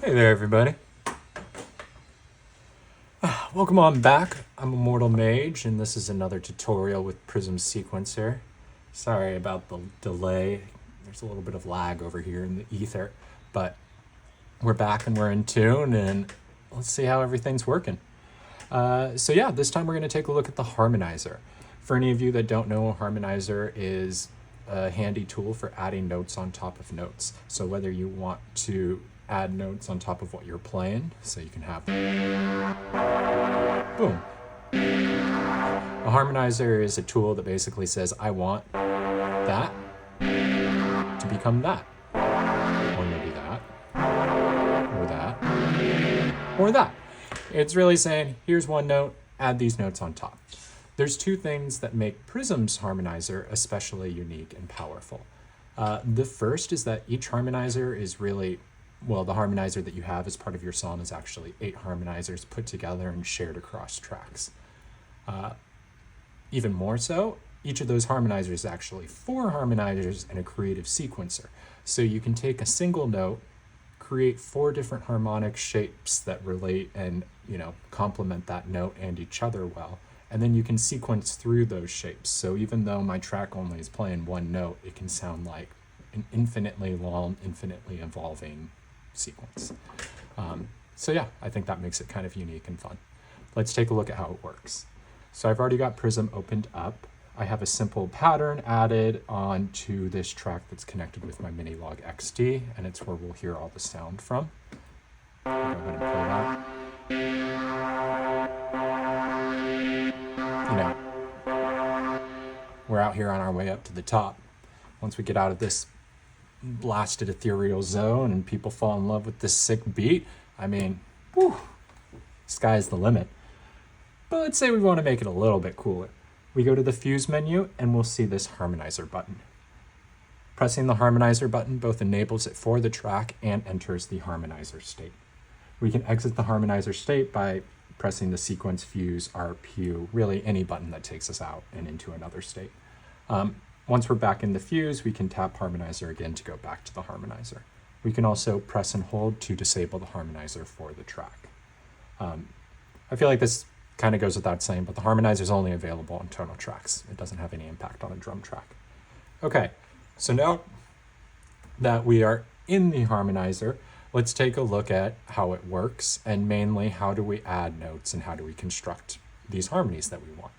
Hey there, everybody. Welcome on back. I'm Immortal Mage, and this is another tutorial with Prism Sequencer. Sorry about the delay. There's a little bit of lag over here in the ether, but we're back and we're in tune, and let's see how everything's working. So yeah, this time we're going to take a look at the Harmonizer. For any of you that don't know, a Harmonizer is a handy tool for adding notes on top of notes. So whether you want to add notes on top of what you're playing, so you can have boom. A harmonizer is a tool that basically says, I want that to become that, or maybe that, or that, or that. It's really saying, here's one note, add these notes on top. There's two things that make Prism's harmonizer especially unique and powerful. The first is that each harmonizer is really, well, the harmonizer that you have as part of your song is actually 8 harmonizers put together and shared across tracks. Even more so, each of those harmonizers is actually 4 harmonizers and a creative sequencer. So you can take a single note, create 4 different harmonic shapes that relate and, complement that note and each other well. And then you can sequence through those shapes. So even though my track only is playing one note, it can sound like an infinitely long, infinitely evolving sequence. So yeah, I think that makes it kind of unique and fun. Let's take a look at how it works. So I've already got Prism opened up. I have a simple pattern added onto this track that's connected with my Minilog XD, and it's where we'll hear all the sound from. I'll go ahead and play that. We're out here on our way up to the top. Once we get out of this blasted ethereal zone and people fall in love with this sick beat, I mean, whew, sky's the limit. But let's say we want to make it a little bit cooler. We go to the Fuse menu and we'll see this Harmonizer button. Pressing the Harmonizer button both enables it for the track and enters the Harmonizer state. We can exit the Harmonizer state by pressing the Sequence, Fuse, RPU, really any button that takes us out and into another state. Once we're back in the Fuse, we can tap Harmonizer again to go back to the Harmonizer. We can also press and hold to disable the Harmonizer for the track. I feel like this kind of goes without saying, but the Harmonizer is only available on tonal tracks. It doesn't have any impact on a drum track. Okay, so now that we are in the Harmonizer, let's take a look at how it works, and mainly how do we add notes and how do we construct these harmonies that we want.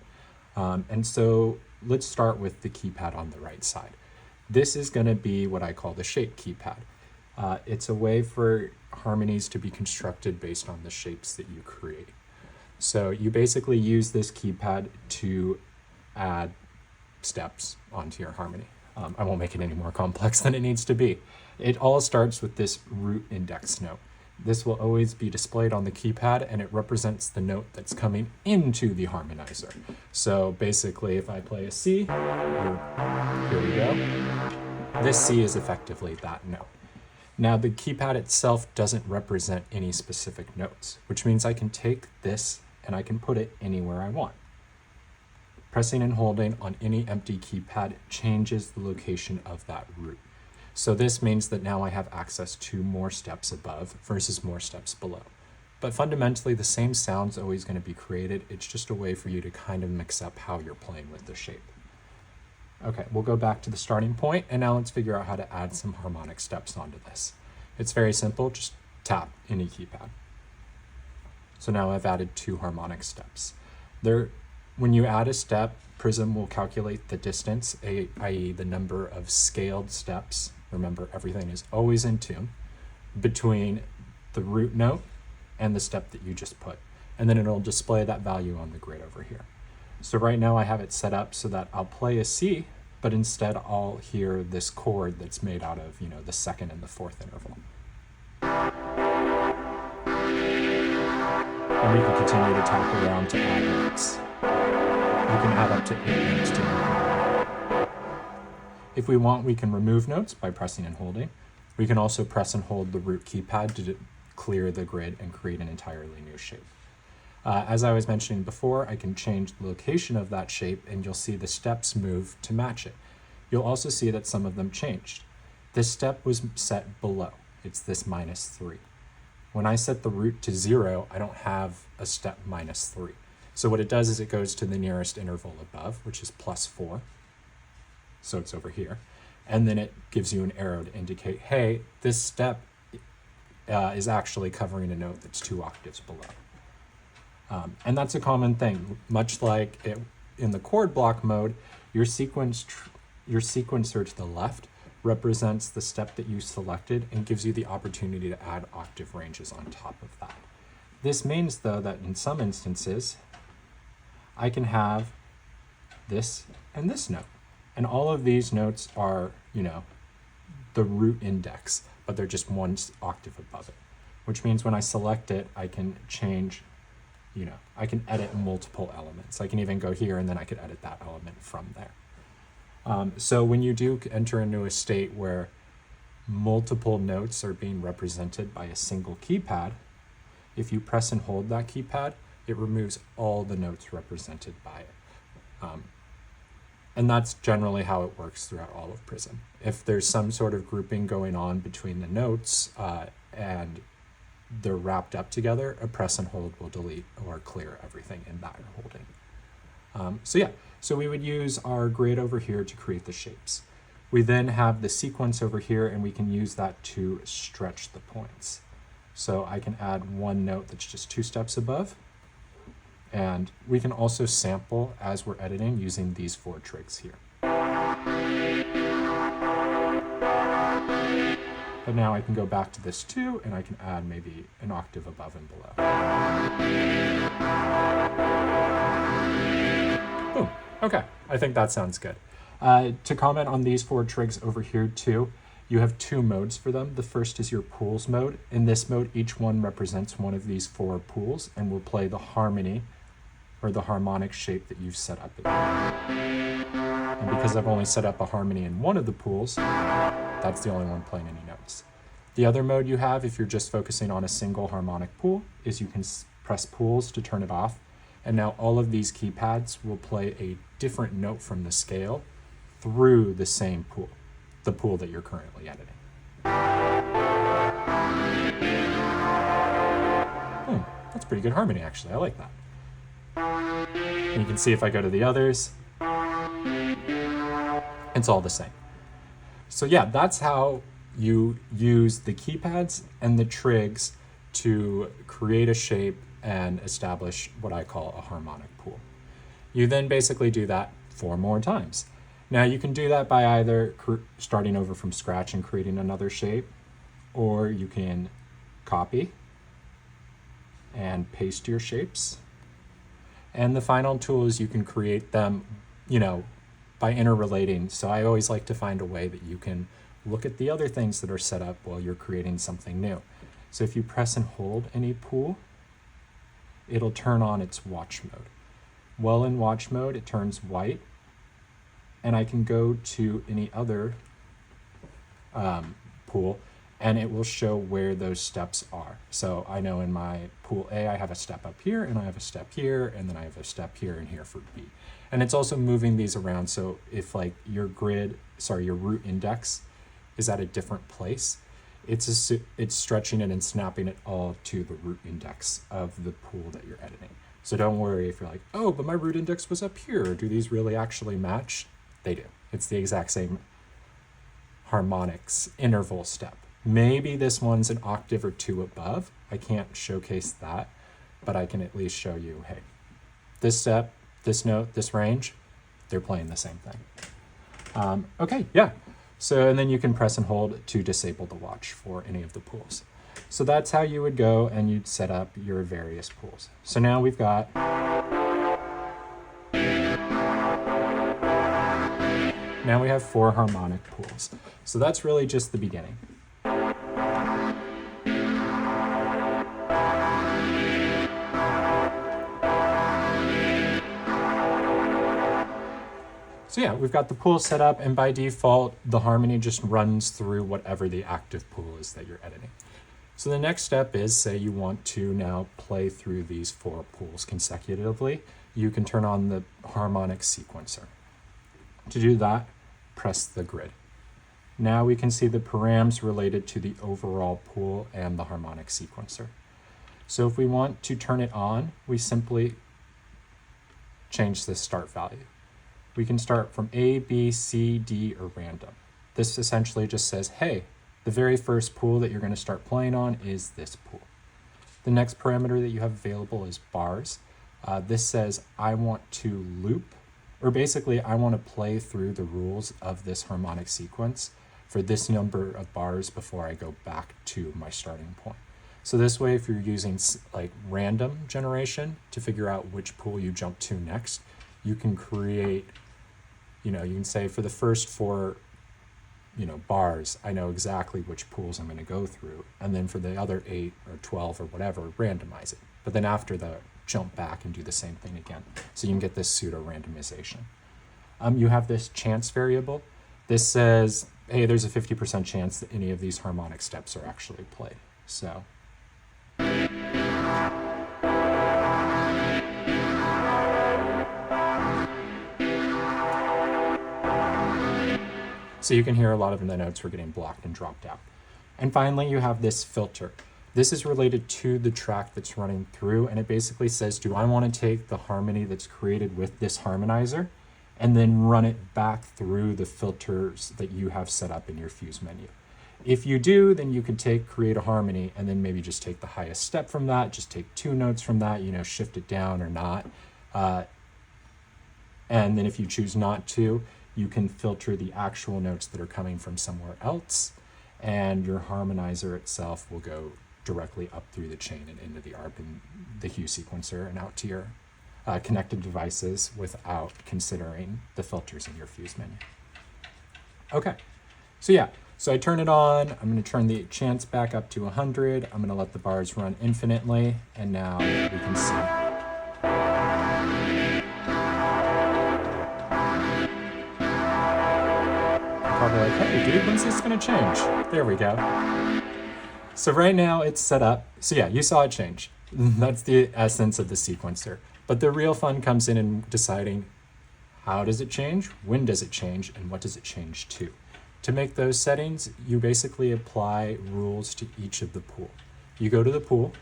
And so let's start with the keypad on the right side. This is going to be what I call the shape keypad. It's a way for harmonies to be constructed based on the shapes that you create. So you basically use this keypad to add steps onto your harmony. I won't make it any more complex than it needs to be. It all starts with this root index note. This will always be displayed on the keypad, and it represents the note that's coming into the harmonizer. So basically, if I play a C, here we go, this C is effectively that note. Now the keypad itself doesn't represent any specific notes, which means I can take this and I can put it anywhere I want. Pressing and holding on any empty keypad changes the location of that root. So this means that now I have access to more steps above versus more steps below. But fundamentally, the same sound's always going to be created. It's just a way for you to kind of mix up how you're playing with the shape. Okay, we'll go back to the starting point, and now let's figure out how to add some harmonic steps onto this. It's very simple, just tap any keypad. So now I've added 2 harmonic steps. When you add a step, Prism will calculate the distance, i.e. the number of scaled steps. Remember, everything is always in tune, between the root note and the step that you just put. And then it'll display that value on the grid over here. So right now I have it set up so that I'll play a C, but instead I'll hear this chord that's made out of, the 2nd and the 4th interval. And we can continue to tap around to add notes. You can add up to 8 notes to make. If we want, we can remove notes by pressing and holding. We can also press and hold the root keypad to clear the grid and create an entirely new shape. As I was mentioning before, I can change the location of that shape, and you'll see the steps move to match it. You'll also see that some of them changed. This step was set below. It's this -3. When I set the root to 0, I don't have a step -3. So what it does is it goes to the nearest interval above, which is +4. So it's over here. And then it gives you an arrow to indicate, hey, this step is actually covering a note that's 2 octaves below. And that's a common thing. Much like in the chord block mode, your sequencer to the left represents the step that you selected and gives you the opportunity to add octave ranges on top of that. This means, though, that in some instances, I can have this and this note. And all of these notes are, the root index, but they're just 1 octave above it, which means when I select it, I can change, I can edit multiple elements. I can even go here and then I could edit that element from there. So when you do enter into a state where multiple notes are being represented by a single keypad, if you press and hold that keypad, it removes all the notes represented by it. And that's generally how it works throughout all of Prism. If there's some sort of grouping going on between the notes and they're wrapped up together, a press and hold will delete or clear everything in that you're holding. So we would use our grid over here to create the shapes. We then have the sequence over here, and we can use that to stretch the points. So I can add 1 note that's just 2 steps above. And we can also sample as we're editing using these 4 trigs here. But now I can go back to this 2, and I can add maybe an octave above and below. Boom. Okay, I think that sounds good. To comment on these 4 trigs over here too, you have 2 modes for them. The first is your pools mode. In this mode, each one represents one of these 4 pools and will play the harmony or the harmonic shape that you've set up. And because I've only set up a harmony in one of the pools, that's the only one playing any notes. The other mode you have, if you're just focusing on a single harmonic pool, is you can press pools to turn it off. And now all of these keypads will play a different note from the scale through the same pool, the pool that you're currently editing. That's pretty good harmony, actually. I like that. And you can see if I go to the others, it's all the same. So yeah, that's how you use the keypads and the trigs to create a shape and establish what I call a harmonic pool. You then basically do that 4 more times. Now you can do that by either starting over from scratch and creating another shape, or you can copy and paste your shapes. And the final tool is you can create them, by interrelating. So I always like to find a way that you can look at the other things that are set up while you're creating something new. So if you press and hold any pool, it'll turn on its watch mode. While in watch mode, it turns white, and I can go to any other pool and it will show where those steps are. So I know in my pool A, I have a step up here, and I have a step here, and then I have a step here and here for B. And it's also moving these around. So if like your root index is at a different place, it's stretching it and snapping it all to the root index of the pool that you're editing. So don't worry if you're like, oh, but my root index was up here. Do these really actually match? They do. It's the exact same harmonics interval step. Maybe this one's an octave or 2 above. I can't showcase that, but I can at least show you, hey, this step, this note, this range, they're playing the same thing. Okay, yeah. So, and then you can press and hold to disable the watch for any of the pools. So that's how you would go and you'd set up your various pools. So now we've got now we have 4 harmonic pools. So that's really just the beginning. So yeah, we've got the pool set up, and by default, the harmony just runs through whatever the active pool is that you're editing. So the next step is, say you want to now play through these 4 pools consecutively, you can turn on the harmonic sequencer. To do that, press the grid. Now we can see the params related to the overall pool and the harmonic sequencer. So if we want to turn it on, we simply change this start value. We can start from A, B, C, D, or random. This essentially just says, hey, the very first pool that you're going to start playing on is this pool. The next parameter that you have available is bars. This says I want to loop, or basically I want to play through the rules of this harmonic sequence for this number of bars before I go back to my starting point. So this way, if you're using like random generation to figure out which pool you jump to next, you can create, you can say for the first 4, bars, I know exactly which pools I'm going to go through. And then for the other 8 or 12 or whatever, randomize it. But then after that, jump back and do the same thing again. So you can get this pseudo randomization. You have this chance variable. This says, hey, there's a 50% chance that any of these harmonic steps are actually played. So you can hear a lot of the notes were getting blocked and dropped out. And finally, you have this filter. This is related to the track that's running through, and it basically says, do I want to take the harmony that's created with this harmonizer and then run it back through the filters that you have set up in your fuse menu? If you do, then you could create a harmony and then maybe just take the highest step from that, just take 2 notes from that, shift it down or not. And then if you choose not to, you can filter the actual notes that are coming from somewhere else, and your harmonizer itself will go directly up through the chain and into the ARP and the hue sequencer and out to your connected devices without considering the filters in your fuse menu. Okay, so I turn it on. I'm going to turn the chance back up to 100. I'm going to let the bars run infinitely, and now we can see. Probably like, hey dude, when's this going to change? There we go. So right now it's set up. So yeah, you saw it change. That's the essence of the sequencer. But the real fun comes in deciding how does it change, when does it change, and what does it change to. To make those settings, you basically apply rules to each of the pool. You go to the pool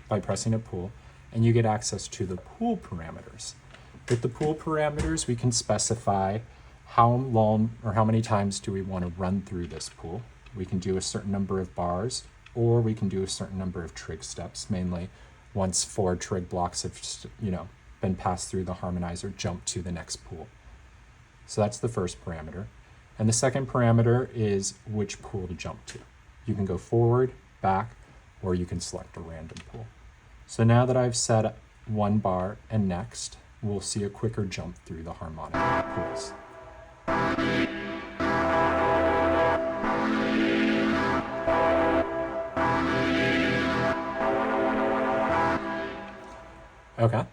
by pressing a pool, and you get access to the pool parameters. With the pool parameters, we can specify how long or how many times do we want to run through this pool. We can do a certain number of bars, or we can do a certain number of trig steps, mainly once 4 trig blocks have been passed through the harmonizer, jump to the next pool. So that's the first parameter. And the second parameter is which pool to jump to. You can go forward, back, or you can select a random pool. So now that I've set 1 bar and next, we'll see a quicker jump through the harmonic pools. Okay,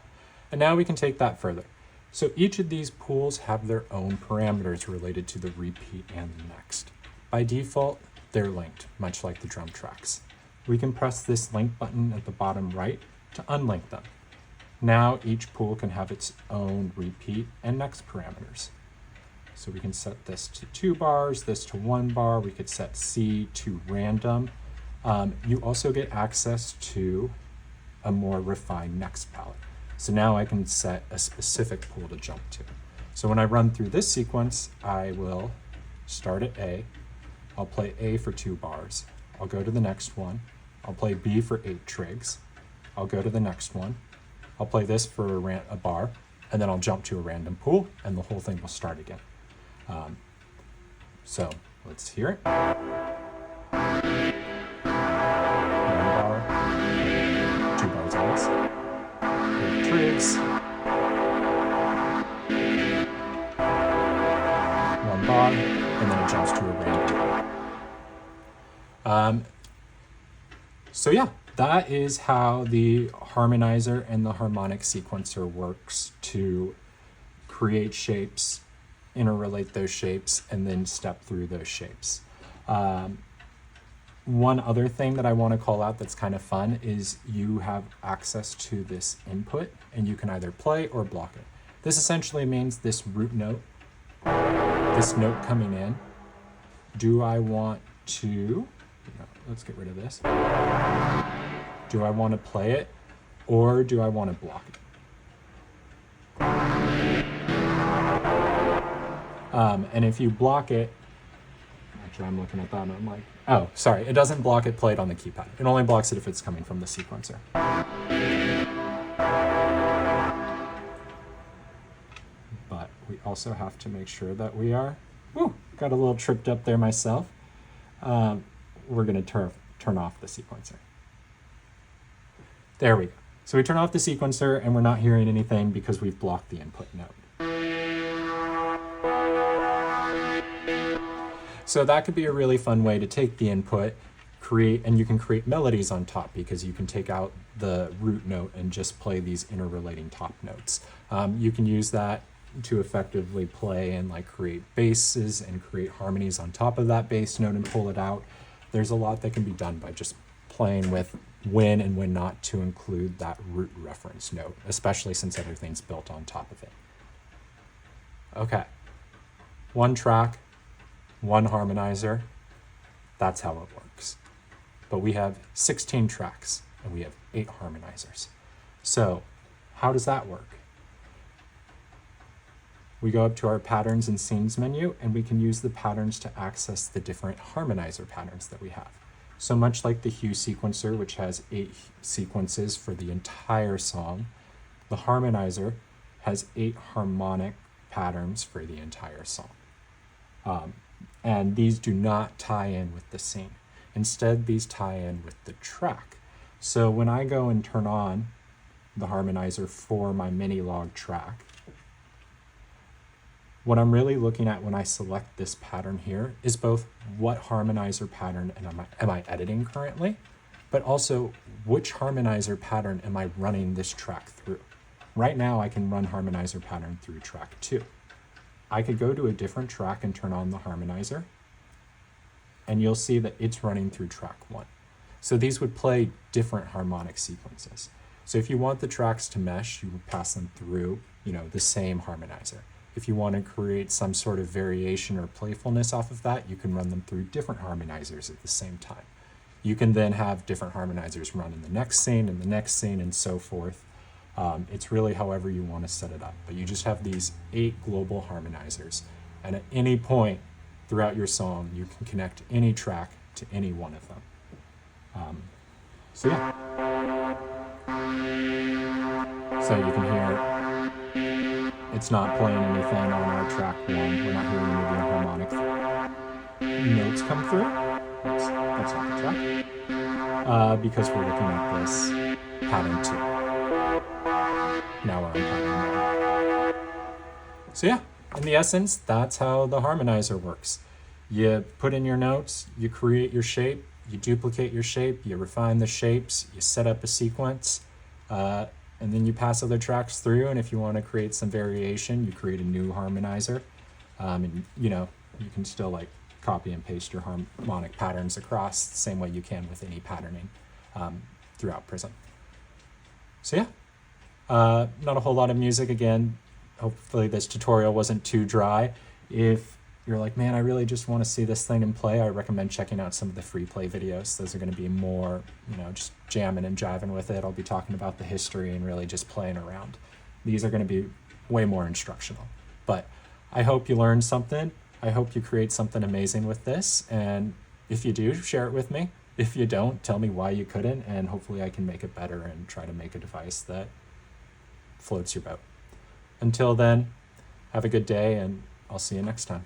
and now we can take that further. So each of these pools have their own parameters related to the repeat and the next. By default, they're linked, much like the drum tracks. We can press this link button at the bottom right to unlink them. Now each pool can have its own repeat and next parameters. So we can set this to 2 bars, this to 1 bar. We could set C to random. You also get access to a more refined next palette. So now I can set a specific pool to jump to. So when I run through this sequence, I will start at A. I'll play A for 2 bars. I'll go to the next one. I'll play B for 8 trigs. I'll go to the next one. I'll play this for a bar, and then I'll jump to a random pool, and the whole thing will start again. So let's hear it. 1 bar, 2 bars always, 8 trigs, 1 bar, and then it jumps to a random. So yeah, that is how the harmonizer and the harmonic sequencer works to create shapes, interrelate those shapes, and then step through those shapes. One other thing that I want to call out that's kind of fun is you have access to this input, and you can either play or block it. This essentially means this root note, this note coming in, do I want to, let's get rid of this. Do I want to play it or do I want to block it? And if you block it, actually I'm looking at that and I'm like, oh, sorry, it doesn't block it played on the keypad. It only blocks it if it's coming from the sequencer. But we also have to make sure that we are, got a little tripped up there myself. We're gonna turn off the sequencer. There we go. So we turn off the sequencer and we're not hearing anything because we've blocked the input note. So that could be a really fun way to take the input, and you can create melodies on top because you can take out the root note and just play these interrelating top notes. You can use that to effectively play and like create basses and create harmonies on top of that bass note and pull it out. There's a lot that can be done by just playing with when and when not to include that root reference note, especially since everything's built on top of it. Okay, one track, one harmonizer, that's how it works. But we have 16 tracks and we have 8 harmonizers. So how does that work? We go up to our patterns and scenes menu and we can use the patterns to access the different harmonizer patterns that we have. So much like the hue sequencer, which has 8 sequences for the entire song, the harmonizer has 8 harmonic patterns for the entire song. And these do not tie in with the scene. Instead, these tie in with the track. So when I go and turn on the harmonizer for my mini log track, what I'm really looking at when I select this pattern here is both what harmonizer pattern am I editing currently, but also which harmonizer pattern am I running this track through. Right now I can run harmonizer pattern through track 2. I could go to a different track and turn on the harmonizer, and you'll see that it's running through track 1. So these would play different harmonic sequences. So if you want the tracks to mesh, you would pass them through, the same harmonizer. If you want to create some sort of variation or playfulness off of that, you can run them through different harmonizers at the same time. You can then have different harmonizers run in the next scene and the next scene and so forth. It's really however you want to set it up, but you just have these 8 global harmonizers, and at any point throughout your song you can connect any track to any one of them. So yeah, so you can hear it's not playing anything on our track 1. We're not hearing any of the harmonic notes come through. Oops, that's not the track, because we're looking at this pattern 2. Now we're on pattern 1. So yeah, in the essence, that's how the harmonizer works. You put in your notes, you create your shape, you duplicate your shape, you refine the shapes, you set up a sequence, and then you pass other tracks through, and if you want to create some variation, you create a new harmonizer. And you can still like copy and paste your harmonic patterns across the same way you can with any patterning throughout Prism. So yeah. Not a whole lot of music again. Hopefully this tutorial wasn't too dry. If you're like, man, I really just want to see this thing in play, I recommend checking out some of the free play videos. Those are going to be more, just jamming and jiving with it. I'll be talking about the history and really just playing around. These are going to be way more instructional. But I hope you learned something. I hope you create something amazing with this. And if you do, share it with me. If you don't, tell me why you couldn't, and hopefully I can make it better and try to make a device that floats your boat. Until then, have a good day, and I'll see you next time.